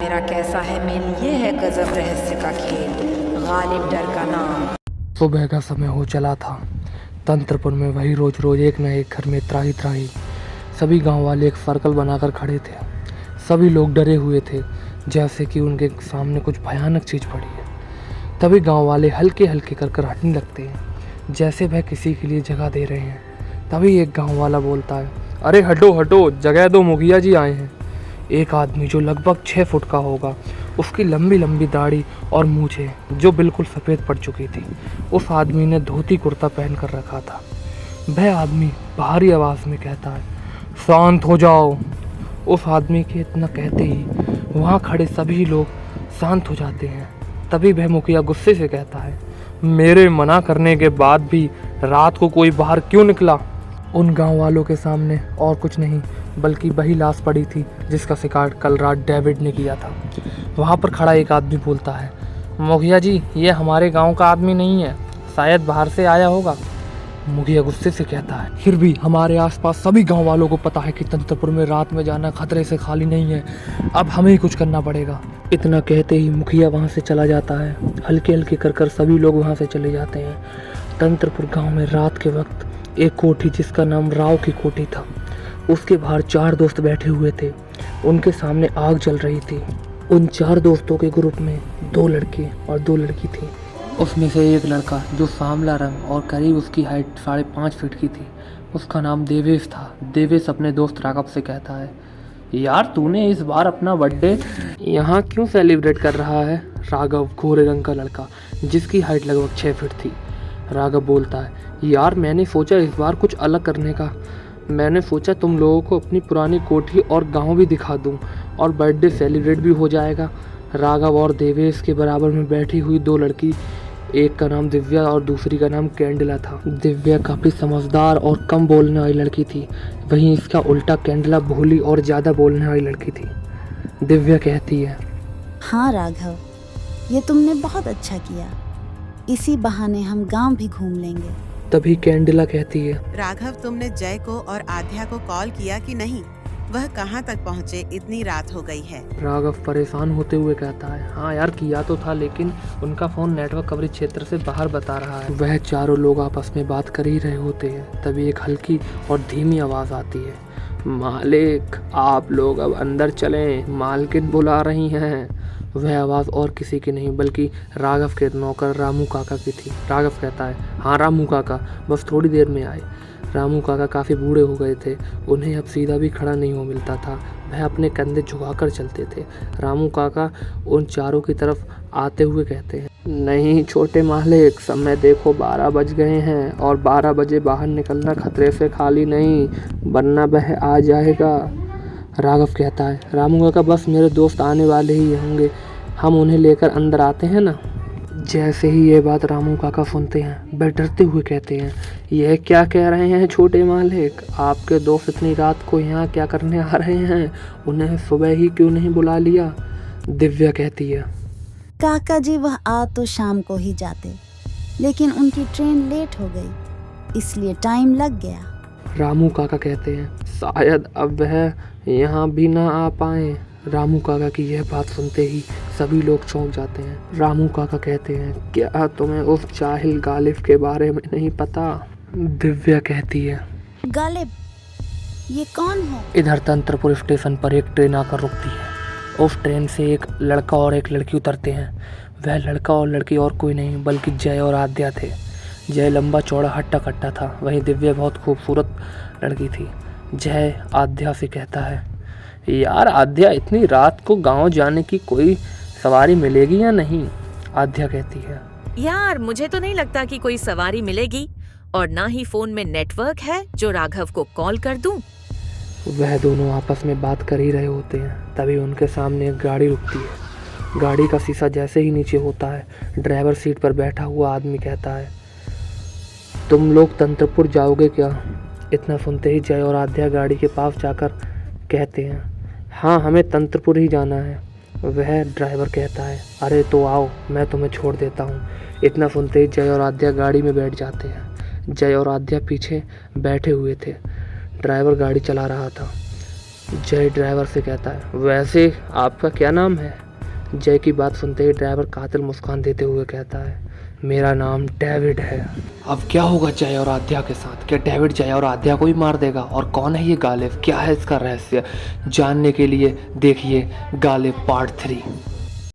मेरा कैसा है मेल, ये है गजब रहस्य का खेल, गालिब डर का नाम। सुबह का समय हो चला था। तंत्रपुर में वही रोज रोज एक न एक घर में त्राही त्राही सभी गांव वाले एक सर्कल बनाकर खड़े थे। सभी लोग डरे हुए थे, जैसे कि उनके सामने कुछ भयानक चीज़ पड़ी है। तभी गांव वाले हल्के हल्के कर हटने लगते हैं, जैसे वह किसी के लिए जगह दे रहे हैं। तभी एक गांव वाला बोलता है, अरे हटो हटो, जगह दो, मुखिया जी आए हैं। एक आदमी जो लगभग 6 फुट का होगा, उसकी लंबी लंबी दाढ़ी और मूछें जो बिल्कुल सफ़ेद पड़ चुकी थी। उस आदमी ने धोती कुर्ता पहन कर रखा था। वह आदमी भारी आवाज़ में कहता है, शांत हो जाओ। उस आदमी के इतना कहते ही वहाँ खड़े सभी लोग शांत हो जाते हैं। तभी वह मुखिया गुस्से से कहता है, मेरे मना करने के बाद भी रात को कोई बाहर क्यों निकला? उन गांव वालों के सामने और कुछ नहीं बल्कि वही लाश पड़ी थी जिसका शिकार कल रात डेविड ने किया था। वहाँ पर खड़ा एक आदमी बोलता है, मुखिया जी, ये हमारे गांव का आदमी नहीं है, शायद बाहर से आया होगा। मुखिया गुस्से से कहता है, फिर भी हमारे आसपास सभी गांव वालों को पता है कि तंत्रपुर में रात में जाना खतरे से खाली नहीं है, अब हमें ही कुछ करना पड़ेगा। इतना कहते ही मुखिया वहां से चला जाता है। हल्के हल्के कर सभी लोग वहां से चले जाते हैं। तंत्रपुर गांव में रात के वक्त एक कोठी जिसका नाम राव की कोठी था, उसके बाहर 4 दोस्त बैठे हुए थे। उनके सामने आग जल रही थी। उन 4 दोस्तों के ग्रुप में 2 लड़के और 2 लड़की थी। उसमें से एक लड़का जो सांवला रंग और करीब उसकी हाइट 5.5 फीट की थी, उसका नाम देवेश था। देवेश अपने दोस्त राघव से कहता है, यार तूने इस बार अपना बर्थडे यहाँ क्यों सेलिब्रेट कर रहा है? राघव गोरे रंग का लड़का जिसकी हाइट लगभग 6 फीट थी। राघव बोलता है, यार मैंने सोचा इस बार कुछ अलग करने का। मैंने सोचा तुम लोगों को अपनी पुरानी कोठी और गांव भी दिखा दूं और बर्थडे सेलिब्रेट भी हो जाएगा। राघव और देवेश के बराबर में बैठी हुई 2 लड़की, एक का नाम दिव्या और दूसरी का नाम कैंडला था। दिव्या काफ़ी समझदार और कम बोलने वाली लड़की थी, वहीं इसका उल्टा कैंडला भोली और ज़्यादा बोलने वाली लड़की थी। दिव्या कहती है, हाँ राघव, ये तुमने बहुत अच्छा किया, इसी बहाने हम गांव भी घूम लेंगे। तभी कैंडला कहती है, राघव, तुमने जय को और आध्या को कॉल किया कि नहीं? वह कहाँ तक पहुँचे? इतनी रात हो गई है। राघव परेशान होते हुए कहता है, हाँ यार किया तो था, लेकिन उनका फ़ोन नेटवर्क कवरेज क्षेत्र से बाहर बता रहा है। वह चारों लोग आपस में बात कर ही रहे होते हैं। तभी एक हल्की और धीमी आवाज़ आती है, मालिक आप लोग अब अंदर चलें, मालकिन बुला रही हैं। वह आवाज़ और किसी की नहीं बल्कि राघव के नौकर रामू काका की थी। राघव कहता है, हाँ रामू काका, बस थोड़ी देर में आए। रामू काका काफ़ी बूढ़े हो गए थे, उन्हें अब सीधा भी खड़ा नहीं हो मिलता था। वह अपने कंधे झुकाकर चलते थे। रामू काका उन चारों की तरफ आते हुए कहते हैं, नहीं छोटे मालिक, समय देखो 12 बज गए हैं और 12 बजे बाहर निकलना खतरे से खाली नहीं, वरना वह आ जाएगा। राघव कहता है, रामू काका बस मेरे दोस्त आने वाले ही होंगे, हम उन्हें लेकर अंदर आते हैं ना। जैसे ही ये बात रामू काका सुनते हैं, वह डरते हुए कहते हैं, यह क्या कह रहे हैं छोटे मालिक, आपके दोस्त इतनी रात को यहाँ क्या करने आ रहे हैं? उन्हें सुबह ही क्यों नहीं बुला लिया? दिव्या कहती है, काका जी वह आ तो शाम को ही जाते, लेकिन उनकी ट्रेन लेट हो गई, इसलिए टाइम लग गया। रामू काका कहते हैं, शायद अब वह यहाँ भी ना आ पाए। रामू काका की यह बात सुनते ही सभी लोग चौंक जाते हैं। रामू काका कहते हैं, क्या तुम्हें उस जाहिल गालिब के बारे में नहीं पता? दिव्या कहती है, गालिब ये कौन है? इधर तंत्रपुर स्टेशन पर एक ट्रेन आकर रुकती है। उस ट्रेन से एक लड़का और एक लड़की उतरते हैं। वह लड़का और लड़की और कोई नहीं बल्कि जय और आद्या थे। जय लंबा चौड़ा हट्टा कट्टा था, वहीं दिव्या बहुत खूबसूरत लड़की थी। जय आद्या से कहता है, यार आद्या, इतनी रात को गांव जाने की कोई सवारी मिलेगी या नहीं? आद्या कहती है, यार मुझे तो नहीं लगता कि कोई सवारी मिलेगी, और ना ही फोन में नेटवर्क है जो राघव को कॉल कर दूं। वह दोनों आपस में बात कर ही रहे होते हैं। तभी उनके सामने एक गाड़ी रुकती है। गाड़ी का शीशा जैसे ही नीचे होता है, ड्राइवर सीट पर बैठा हुआ आदमी कहता है, तुम लोग तंत्रपुर जाओगे क्या? इतना सुनते ही जय और आद्या गाड़ी के पास जाकर कहते हैं, हाँ हमें तंत्रपुर ही जाना है। वह ड्राइवर कहता है, अरे तो आओ, मैं तुम्हें छोड़ देता हूँ। इतना सुनते ही जय और आद्या गाड़ी में बैठ जाते हैं। जय और आद्या पीछे बैठे हुए थे। ड्राइवर गाड़ी चला रहा था। जय ड्राइवर से कहता है, वैसे आपका क्या नाम है? जय की बात सुनते ही ड्राइवर कातिल मुस्कान देते हुए कहता है, मेरा नाम डेविड है। अब क्या होगा जय और आद्या के साथ? क्या डेविड जय और आद्या को ही मार देगा? और कौन है ये गालिब? क्या है इसका रहस्य? जानने के लिए देखिए गालिब पार्ट 3।